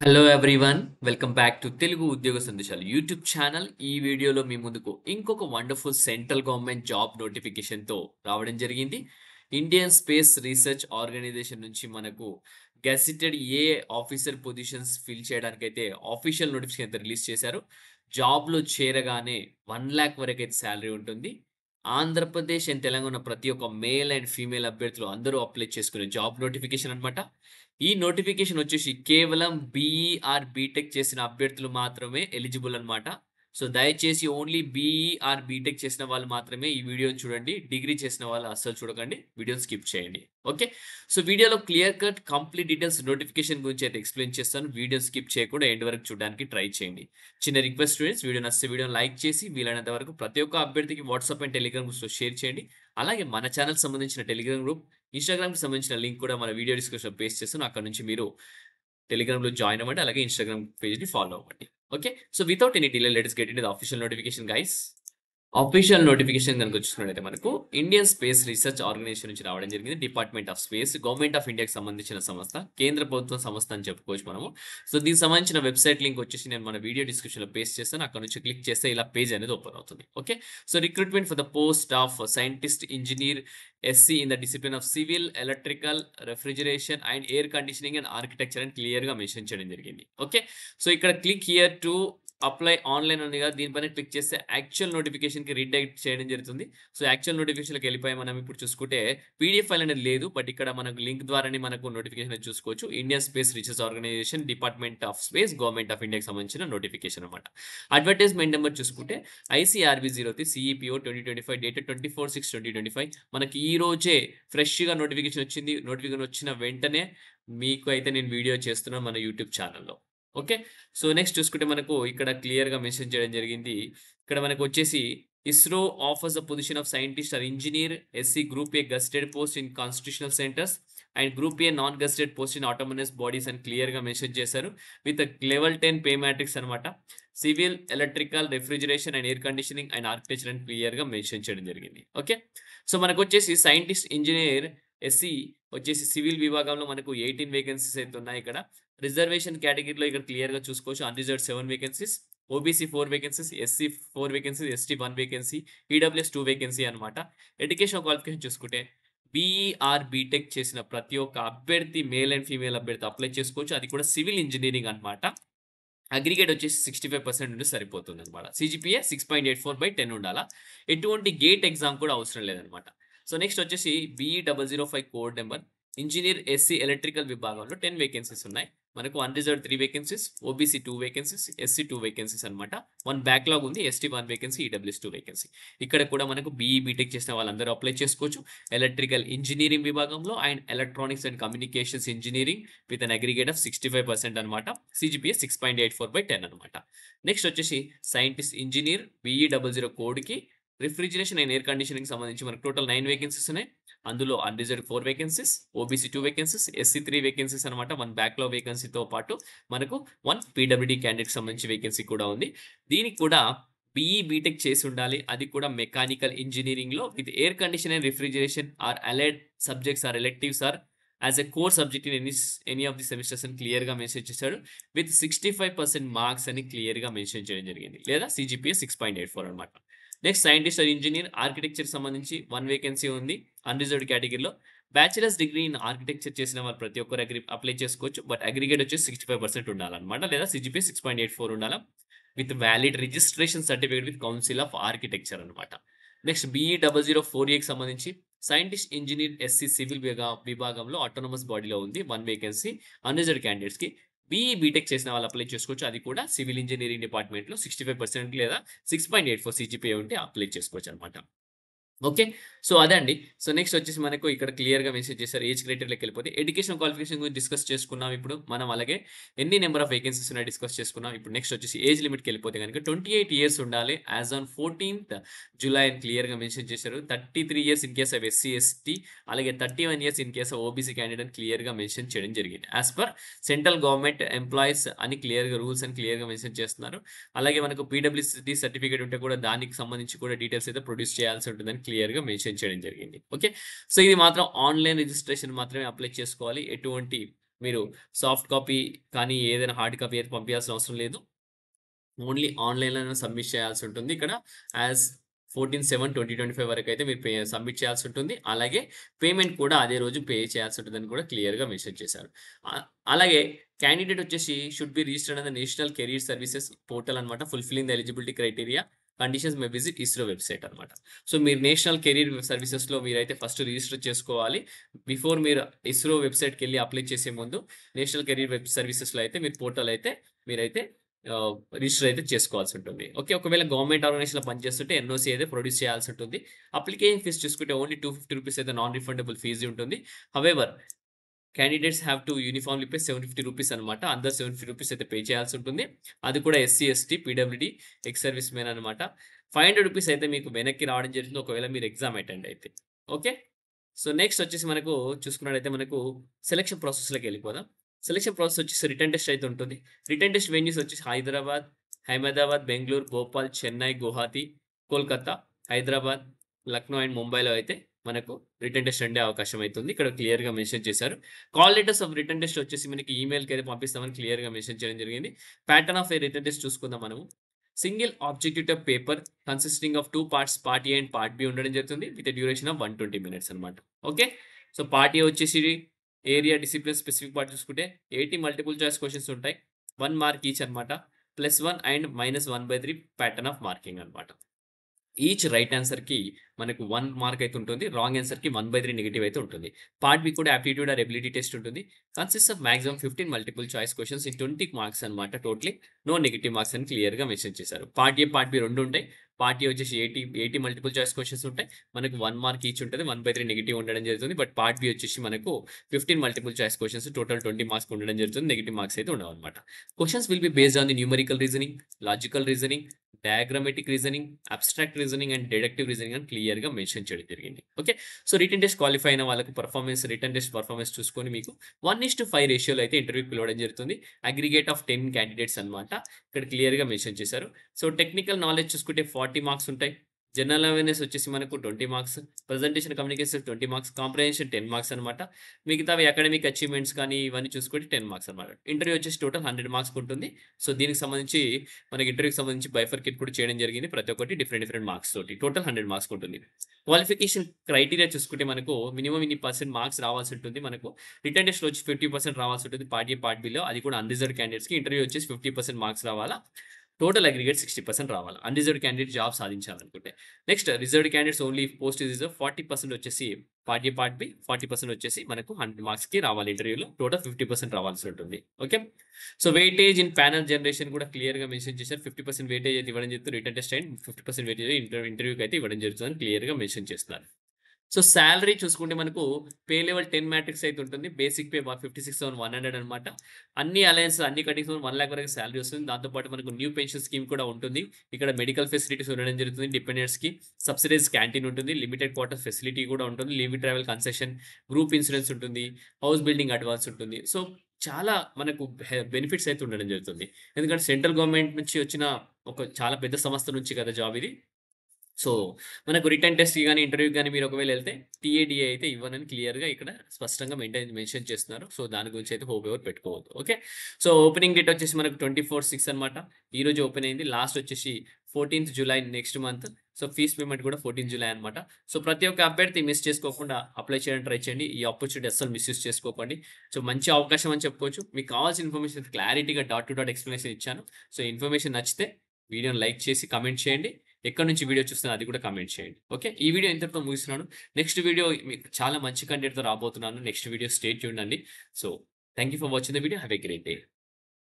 Hello everyone. Welcome back to Telugu ఉద్యోగ సందేశాలు YouTube channel. ఈ వీడియోలో మీ ముందుకు ఇంకొక వండర్‌ఫుల్ సెంట్రల్ గవర్నమెంట్ జాబ్ నోటిఫికేషన్‌తో రావడం జరిగింది. ఇండియన్ స్పేస్ రీసెర్చ్ ఆర్గనైజేషన్ నుంచి మనకు గెజిటెడ్ ఆఫీసర్ పొజిషన్స్ ఫిల్ చేయడానికైతే ఆఫీషియల్ నోటిఫికేషన్ అయితే రిలీజ్ చేశారు. జాబ్‌లో చేరగానే 1,00,000 వరకైతే సాలరీ ఉంటుంది. ఆంధ్రప్రదేశ్ అండ్ తెలంగాణ ప్రతి ఒక్క మేల్ అండ్ ఫీమేల్ అభ్యర్థులు అందరూ అప్లై చేసుకునే జాబ్ నోటిఫికేషన్ అన్నమాట. ఈ నోటిఫికేషన్ వచ్చేసి కేవలం బీఈ ఆర్ బీటెక్ చేసిన అభ్యర్థులు మాత్రమే ఎలిజిబుల్ అన్నమాట. సో, దయచేసి ఓన్లీ బీఈ ఆర్ బీటెక్ చేసిన వాళ్ళు మాత్రమే ఈ వీడియోని చూడండి. డిగ్రీ చేసిన వాళ్ళు అస్సలు చూడకండి. వీడియోని స్కిప్ చేయండి. ఓకే. సో, వీడియోలో clear cut complete details notification గురించి అయితే ఎక్స్‌ప్లెయిన్ చేస్తాను. వీడియో స్కిప్ చేయకుండా ఎండ్ వరకు చూడడానికి ట్రై చేయండి. చిన్న రిక్వెస్ట్ స్టూడెంట్స్, వీడియో నచ్చితే వీడియోని లైక్ చేసి వీలైనంత వరకు ప్రతి ఒక్క అభ్యర్థికి వాట్సాప్ అండ్ టెలిగ్రామ్ గ్రూప్స్‌లో షేర్ చేయండి. అలాగే మన ఛానెల్‌కి సంబంధించిన టెలిగ్రామ్ గ్రూప్, ఇన్‌స్టాగ్రామ్‌కి సంబంధించిన లింక్ కూడా మన వీడియో డిస్క్రిప్షన్‌లో పేస్ట్ చేస్తాను. అక్కడి నుంచి మీరు టెలిగ్రామ్‌లో జాయిన్ అవ్వండి. అలాగే ఇన్‌స్టాగ్రామ్ పేజ్‌ని ఫాలో అవ్వండి. Okay. So, without any delay let's get into the official notification guys. Official notification గనుక చూసుకున్నట్లయితే మనకు ఇండియన్ స్పేస్ రీసెర్చ్ ఆర్గనైజేషన్ నుంచి రావడం జరిగింది. Department of Space, Government of ఇండియాకి సంబంధించిన సంస్థ. కేంద్ర ప్రభుత్వ సంస్థ అని చెప్పుకోవచ్చు మనము. సో, దీనికి సంబంధించిన వెబ్‌సైట్ లింక్ వచ్చేసి నేను మన వీడియో డిస్క్రిప్షన్‌లో పేస్ట్ చేస్తాను. అక్కడి నుంచి క్లిక్ చేస్తే ఇలా పేజ్ అనేది ఓపెన్ అవుతుంది. Okay. So, recruitment for the post of scientist engineer SC in the discipline of civil, electrical, refrigeration and air conditioning and architecture అని క్లియర్‌గా మెన్షన్ చేయడం జరిగింది. ఓకే. సో, ఇక్కడ click here to apply online ఉంది కదా! దీనిపైన click చేస్తే actual నోటిఫికేషన్‌కి రీడైరెక్ట్ చేయడం జరుగుతుంది. సో, యాక్చువల్ నోటిఫికేషన్‌లోకి వెళ్ళిపోయి మనం ఇప్పుడు చూసుకుంటే పీడీఎఫ్ ఫైల్ అనేది లేదు. బట్ ఇక్కడ మనకు లింక్ ద్వారానే మనకు నోటిఫికేషన్ అనేది చూసుకోవచ్చు. Indian space research Organisation, Department of Space, Government of ఇండియాకి సంబంధించిన నోటిఫికేషన్ అన్నమాట. అడ్వర్టైజ్‌మెంట్ నంబర్ చూసుకుంటే ఐసీఆర్‌బీ 03 సీఈపీఓ 2025 డేటెడ్ 24/6/2025 మనకి ఈ రోజే ఫ్రెష్‌గా నోటిఫికేషన్ వచ్చింది. నోటిఫికేషన్ వచ్చిన వెంటనే మీకు అయితే నేను వీడియో చేస్తున్నాను మన యూట్యూబ్ ఛానెల్‌లో. ఓకే. సో, నెక్స్ట్ చూసుకుంటే మనకు ఇక్కడ క్లియర్‌గా మెన్షన్ చేయడం జరిగింది. ఇక్కడ మనకొచ్చేసి ISRO offers the position of scientist or engineer SC group A gazetted post in constitutional centres and group A non gazetted post in autonomous bodies అని క్లియర్‌గా మెన్షన్ చేశారు. విత్ లెవెల్ 10 పే మ్యాట్రిక్స్ అన్నమాట. Civil, electrical, refrigeration and air conditioning and architecture అని క్లియర్‌గా mention చేయడం జరిగింది. Okay. So, మనకొచ్చేసి scientist engineer SC వచ్చేసి సివిల్ విభాగంలో మనకు 18 వేకెన్సీస్ అయితే ఉన్నాయి ఇక్కడ. రిజర్వేషన్ కేటగిరీలో ఇక్కడ క్లియర్‌గా చూసుకోవచ్చు. Unreserved 7 vacancies, OBC 4 vacancies, SC 4 vacancies, ST 1 vacancy, EWS 2 vacancy అన్నమాట. ఎడ్యుకేషన్ క్వాలిఫికేషన్ చూసుకుంటే బీఈ ఆర్ బీటెక్ చేసిన ప్రతి ఒక్క అభ్యర్థి మేల్ అండ్ ఫీమేల్ అభ్యర్థి అప్లై చేసుకోవచ్చు. అది కూడా సివిల్ ఇంజినీరింగ్ అన్నమాట. అగ్రిగేట్ వచ్చేసి 65% ఉంటే సరిపోతుందన్నమాట. సీజీపీఏ 6.84/10 ఉండాలా. ఎటువంటి గేట్ ఎగ్జామ్ కూడా అవసరం లేదన్నమాట. సో, నెక్స్ట్ వచ్చేసి BE 005 code number engineer SC electrical విభాగంలో 10 వేకెన్సీస్ ఉన్నాయి. మనకు unreserved 3 vacancies, OBC 2 vacancies, SC 2 vacancies అన్నమాట. 1 బ్యాక్‌లాగ్ ఉంది. ST 1 vacancy, EWS 2 vacancy. ఇక్కడ కూడా మనకు బీఈ బీటెక్ చేసిన వాళ్ళందరూ అప్లై చేసుకోవచ్చు. ఎలక్ట్రికల్ ఇంజినీరింగ్ విభాగంలో and electronics and communications engineering with an aggregate of 65% అన్నమాట. సీజీపీఏ 6.84/10 అన్నమాట. నెక్స్ట్ వచ్చేసి scientist engineer BE 00 కోడ్‌కి refrigeration and air కండిషనింగ్‌కి సంబంధించి మనకు టోటల్ 9 వేకెన్సీస్ ఉన్నాయి. అందులో unreserved 4 vacancies, OBC 2 vacancies, SC 3 vacancies అన్నమాట. 1 బ్యాక్‌లాగ్ వేకెన్సీతో పాటు మనకు 1 పీడబ్ల్యూడీ క్యాండిడేట్‌కి సంబంధించి వేకెన్సీ కూడా ఉంది. దీనికి కూడా బీఈ బీటెక్ చేసి ఉండాలి. అది కూడా మెకానికల్ ఇంజినీరింగ్‌లో with air condition and refrigeration or allied subjects or electives or as a core subject in any of the semesters అని క్లియర్‌గా మెన్షన్ చేశాడు. విత్ 65% మార్క్స్ అని క్లియర్‌గా మెన్షన్ చేయడం జరిగింది. లేదా సీజీపీఏ 6.84 అన్నమాట. నెక్స్ట్ సైంటిస్ట్ ఆర్ ఇంజినీర్ ఆర్కిటెక్చర్‌కి సంబంధించి 1 వేకెన్సీ ఉంది అన్‌రిజర్వ్డ్ కేటగిరీలో. బ్యాచిలర్స్ డిగ్రీ ఇన్ ఆర్కిటెక్చర్ చేసిన వాళ్ళు ప్రతి ఒక్కరు అప్లై చేసుకోవచ్చు. బట్ అగ్రిగేట్ వచ్చేసి 65% ఉండాలన్నమాట. లేదా సీజీపీఏ 6.84 ఉండాలా. With valid registration certificate with council of architecture అన్నమాట. నెక్స్ట్ బీఈ 004ఏకి సంబంధించి సైంటిస్ట్ ఇంజినీర్ ఎస్సీ సివిల్ విభాగంలో ఆటోనమస్ బాడీలో ఉంది. 1 వేకెన్సీ అన్‌రిజర్వ్డ్ క్యాండిడేట్స్‌కి. బీఈ బీటెక్ చేసిన వాళ్ళు అప్లై చేసుకోవచ్చు. అది కూడా సివిల్ ఇంజినీరింగ్ డిపార్ట్మెంట్‌లో 65% లేదా 6.84 సీజీపీఏ ఉంటే అప్లై చేసుకోవచ్చనమాట. ఓకే. సో, అదే అండి. సో, నెక్స్ట్ వచ్చేసి మనకు ఇక్కడ క్లియర్‌గా మెన్షన్ చేశారు. ఏజ్ క్రైటీరియాలోకెళ్ళిపోతే ఎడ్యుకేషన్ క్వాలిఫికేషన్ గురించి డిస్కస్ చేసుకున్నాం ఇప్పుడు. మనం అలాగే ఎన్ని నంబర్ ఆఫ్ వేకెన్సీస్ ఉన్నాయో డిస్కస్ చేసుకున్నాం. ఇప్పుడు నెక్స్ట్ వచ్చేసి ఏజ్ లిమిట్‌కెళ్ళిపోతే గనుక 28 ఇయర్స్ ఉండాలి. యాస్ ఆన్ 14థ్ జులై అని క్లియర్‌గా మెన్షన్ చేశారు. 33 years in case of SC, ST అలాగే 31 years in case of OBC candidate అని క్లియర్‌గా మెన్షన్ చేయడం జరిగింది. As per central government employees అని క్లియర్‌గా రూల్స్ అని క్లియర్‌గా మెన్షన్ చేస్తున్నారు. అలాగే మనకు పీడబ్ల్యూసీ సర్టిఫికేట్ ఉంటే కూడా దానికి సంబంధించి కూడా డీటెయిల్స్ అయితే ప్రొడ్యూస్ చేయాల్సి ఉంటుందని క్లియర్‌గా మెన్షన్ చేయడం జరిగింది. ఓకే. సో, ఇది మాత్రం ఆన్‌లైన్ రిజిస్ట్రేషన్ మాత్రమే అప్లై చేసుకోవాలి. ఎటువంటి మీరు సాఫ్ట్ కాపీ కానీ ఏదైనా హార్డ్ కాపీ అయితే పంపియాల్సిన అవసరం లేదు. ఓన్లీ ఆన్‌లైన్‌లోనే సబ్మిట్ చేయాల్సి ఉంటుంది. ఇక్కడ యాస్ 14/7/2025 వరకైతే మీరు సబ్మిట్ చేయాల్సి ఉంటుంది. అలాగే పేమెంట్ కూడా అదే రోజు పే చేయాల్సి ఉంటుందని కూడా క్లియర్‌గా మెన్షన్ చేశారు. అలాగే క్యాండిడేట్ వచ్చేసి should be registered on the national career services portal అన్నమాట. Fulfilling the eligibility criteria conditions may visit ISRO website అన్నమాట. సో మీరు నేషనల్ కెరీర్ సర్వీసెస్‌లో మీరైతే ఫస్ట్ రిజిస్టర్ చేసుకోవాలి. బిఫోర్ మీరు ఇస్రో వెబ్‌సైట్‌కెళ్ళి అప్లై చేసే ముందు నేషనల్ కెరీర్ వెబ్ సర్వీసెస్‌లో అయితే మీరు పోర్టల్ అయితే మీరైతే రిజిస్టర్ అయితే చేసుకోవాల్సి ఉంటుంది. ఓకే. ఒకవేళ గవర్నమెంట్ ఆర్గనైజేషన్‌లో పనిచేస్తుంటే ఎన్‌ఓసీ అయితే ప్రొడ్యూస్ చేయాల్సి ఉంటుంది. అప్లికేషన్ ఫీస్ చూసుకుంటే ఓన్లీ రూ. 250 అయితే నాన్ రిఫండబుల్ ఫీజు ఉంటుంది. However candidates have to uniformly pay రూ. 750 అనమాట. అందరూ రూ. 750 అయితే పే చేయాల్సి ఉంటుంది. అది కూడా SC, ST, PWD, ex service men అనమాట. రూ. 500 అయితే మీకు వెనక్కి రావడం జరుగుతుంది ఒకవేళ మీరు ఎగ్జామ్ అటెండ్ అయితే. ఓకే. సో నెక్స్ట్ వచ్చేసి మనకు చూసుకున్నట్టయితే మనకు సెలక్షన్ ప్రాసెస్‌లోకి వెళ్ళిపోదాం. సెలక్షన్ ప్రాసెస్ వచ్చేసి రిటన్ టెస్ట్ అయితే ఉంటుంది. రిటన్ టెస్ట్ వెన్యూస్ వచ్చేసి హైదరాబాద్, అహ్మదాబాద్, బెంగుళూరు, భోపాల్, చెన్నై, గువాహటి, కోల్కతా, హైదరాబాద్, లక్నో అండ్ ముంబైలో అయితే మనకు రిటన్ టెస్ట్ ఉండే అవకాశం అయితుంది. ఇక్కడ క్లియర్‌గా మెన్షన్ చేశారు. Call letters of written test వచ్చేసి మనకి ఈమెయిల్‌కి అయితే పంపిస్తామని క్లియర్‌గా మెన్షన్ చేయడం జరిగింది. Pattern of a written test చూసుకుందాం మనము. Single objective paper consisting of 2 parts part A and part B ఉండడం జరుగుతుంది. With a duration of 120 minutes అన్నమాట. ఓకే. సో పార్ట్ ఏ వచ్చేసి ఏరియా, డిసిప్లిన్, స్పెసిఫిక్ పార్ట్ చూసుకుంటే 80 మల్టిపుల్ చాయిస్ క్వెషన్స్ ఉంటాయి. 1 mark each అన్నమాట. +1 and -1/3 pattern of marking అన్నమాట. Each right ఆన్సర్‌కి మనకు 1 mark అయితే ఉంటుంది. రాంగ్ ఆన్సర్‌కి 1/3 నెగెటివ్ అయితే ఉంటుంది. పార్ట్ బి కూడా ఆప్టిట్యూడ్ ఆర్ ఎబిలిటీ టెస్ట్ ఉంటుంది. Consists of maximum 15 multiple choice questions in 20 marks అన్నమాట. టోటలీ నో నెగెటివ్ మార్క్స్ అని క్లియర్‌గా మెన్షన్ చేశారు. పార్ట్ ఏ, పార్ట్ బి 2 ఉంటాయి. పార్ట్ ఏ వచ్చేసి 80 మల్టిపుల్ చాయిస్ క్వెషన్స్ ఉంటాయి. మనకు 1 మార్క్ ఈచ్ ఉంటది. 1/3 నెగెటివ్ ఉండడం జరుగుతుంది. బట్ పార్ట్ బి వచ్చేసి మనకు 15 multiple choice questions total 20 marks ఉండడం జరుగుతుంది. నెగెటివ్ మార్క్స్ అయితే ఉండవన్నమాట. Questions will be based on the numerical reasoning, logical reasoning, diagrammatic reasoning, abstract reasoning and deductive reasoning అని క్లియర్‌గా మెన్షన్ చేయడం జరిగింది. Okay. So written test qualify అయిన వాళ్ళకి రిటన్ టెస్ట్ పర్ఫార్మెన్స్ చూసుకొని మీకు 1:5 రేషియోలో అయితే ఇంటర్వ్యూకి పిలవడం జరుగుతుంది. అగ్రిగేట్ ఆఫ్ 10 క్యాండిడేట్స్ అన్నమాట. ఇక్కడ క్లియర్‌గా మెన్షన్ చేశారు. సో టెక్నికల్ నాలెడ్జ్ చూసుకుంటే 40 మార్క్స్ ఉంటాయి. జనరల్ అవేర్‌నెస్ వచ్చేసి మనకు 20 marks. Presentation communication 20 marks. Comprehension 10 marks అన్నమాట. మిగతావి అకాడమిక్ అచీవ్‌మెంట్స్ కానీ ఇవన్నీ చూసుకుంటే 10 మార్క్స్ అన్నమాట. ఇంటర్వ్యూ వచ్చేసి టోటల్ 100 మార్క్స్‌కి ఉంటుంది. సో దీనికి సంబంధించి మనకి ఇంటర్వ్యూకి సంబంధించి బైఫర్కేట్ కూడా చేయడం జరిగింది. ప్రతి ఒక్కటి డిఫరెంట్ మార్క్స్ తోటి. టోటల్ 100 మార్క్స్ ఉంటుంది. క్వాలిఫికేషన్ క్రైటీరియా చూసుకుంటే మనకు మినిమమ్ ఇన్ని పర్సెంట్ మార్క్స్ రావాల్సి ఉంటుంది. మనకు రిటన్ టెస్ట్‌లో వచ్చి 50% రావాల్సి ఉంటుంది. పార్ట్ ఏ, పార్ట్ బిలో అది కూడా అన్‌రిజర్వ్డ్ క్యాండిడేట్స్‌కి ఇంటర్వ్యూ వచ్చేసి 50% మార్క్స్ రావాలా. టోటల్ అగ్రిగేట్ 60% రావాలి. అన్‌రిజర్వ్డ్ క్యాండిడేట్ జాబ్ సాధించాలనుకుంటే. Next reserved candidates only post is reserve 40% వచ్చేసి పార్ట్ ఏ, పార్ట్ బి 40% వచ్చేసి మనకు 100 మార్క్స్‌కి రావాలి ఇంటర్వ్యూలో. టోటల్ 50% రావాల్సి ఉంటుంది. Okay. So weightage in panel generation కూడా క్లియర్‌గా మెన్షన్ చేశారు. 50% వెయిటేజ్ అయితే ఇవ్వడం జరుగుతుంది. రిటన్ టెస్ట్ అండ్ 50% వెయిటేజ్ ఇంటర్వ్యూకి అయితే ఇవ్వడం జరుగుతుందని క్లియర్‌గా మెన్షన్ చేస్తున్నారు. సో సాలరీ చూసుకుంటే మనకు పే లెవెల్ 10 మ్యాట్రిక్స్ అయితే ఉంటుంది. బేసిక్ పే 56,100 అనమాట. అన్ని అలయన్స్ అన్ని కటింగ్స్ 1,00,000 వరకు సాలరీ వస్తుంది. దాంతో పాటు మనకు న్యూ పెన్షన్ స్కీమ్ కూడా ఉంటుంది. ఇక్కడ మెడికల్ ఫెసిలిటీస్ ఉండడం జరుగుతుంది. డిపెండెంట్స్‌కి సబ్సిడైజ్ క్యాంటీన్ ఉంటుంది. లిమిటెడ్ క్వార్టర్స్ ఫెసిలిటీ కూడా ఉంటుంది. Leave travel concession, group insurance ఉంటుంది. హౌస్ బిల్డింగ్ అడ్వాన్స్ ఉంటుంది. సో చాలా మనకు బెనిఫిట్స్ అయితే ఉండడం జరుగుతుంది. ఎందుకంటే సెంట్రల్ గవర్నమెంట్ నుంచి వచ్చిన ఒక చాలా పెద్ద సంస్థ నుంచి కదా జాబ్ ఇది. సో, మనకు రిటన్ టెస్ట్‌కి గాని, ఇంటర్వ్యూకి గాని మీరు ఒకవేళ ఎళ్తే టీఏడీఏ అయితే ఇవ్వనని క్లియర్‌గా ఇక్కడ స్పష్టంగా మెన్షన్ చేస్తున్నారు. సో, దాని గురించి అయితే హోప్ ఎవరు పెట్టుకోవద్దు. ఓకే. సో, ఓపెనింగ్ డేట్ వచ్చేసి మనకు 24/6 అనమాట. ఈరోజు ఓపెన్ అయింది. లాస్ట్ వచ్చేసి 14థ్ July next month. So, fees payment కూడా 14 జులై అనమాట. సో, ప్రతి ఒక్క అభ్యర్థి మిస్ చేసుకోకుండా అప్లై చేయడానికి ట్రై చేయండి. ఈ ఆపర్చునిటీ అస్సలు మిస్‌యూజ్ చేసుకోకండి. సో, మంచి అవకాశం అని చెప్పుకోవచ్చు. మీకు కావాల్సిన ఇన్ఫర్మేషన్ క్లారిటీగా డాట్ టు డాట్ ఎక్స్‌ప్లనేషన్ ఇచ్చాను. సో, ఇన్ఫర్మేషన్ నచ్చితే వీడియోని లైక్ చేసి కామెంట్ చేయండి. ఎక్కడి నుంచి వీడియో చూస్తున్నారో అది కూడా కామెంట్ చేయండి. ఓకే. ఈ వీడియో ఇంతటితో ముగిస్తున్నాను. నెక్స్ట్ వీడియో మీకు చాలా మంచి కంటెంట్‌తో రాబోతున్నాను. నెక్స్ట్ వీడియో స్టే ట్యూన్డ్ అండి. So, thank you for watching the video. Have a great day.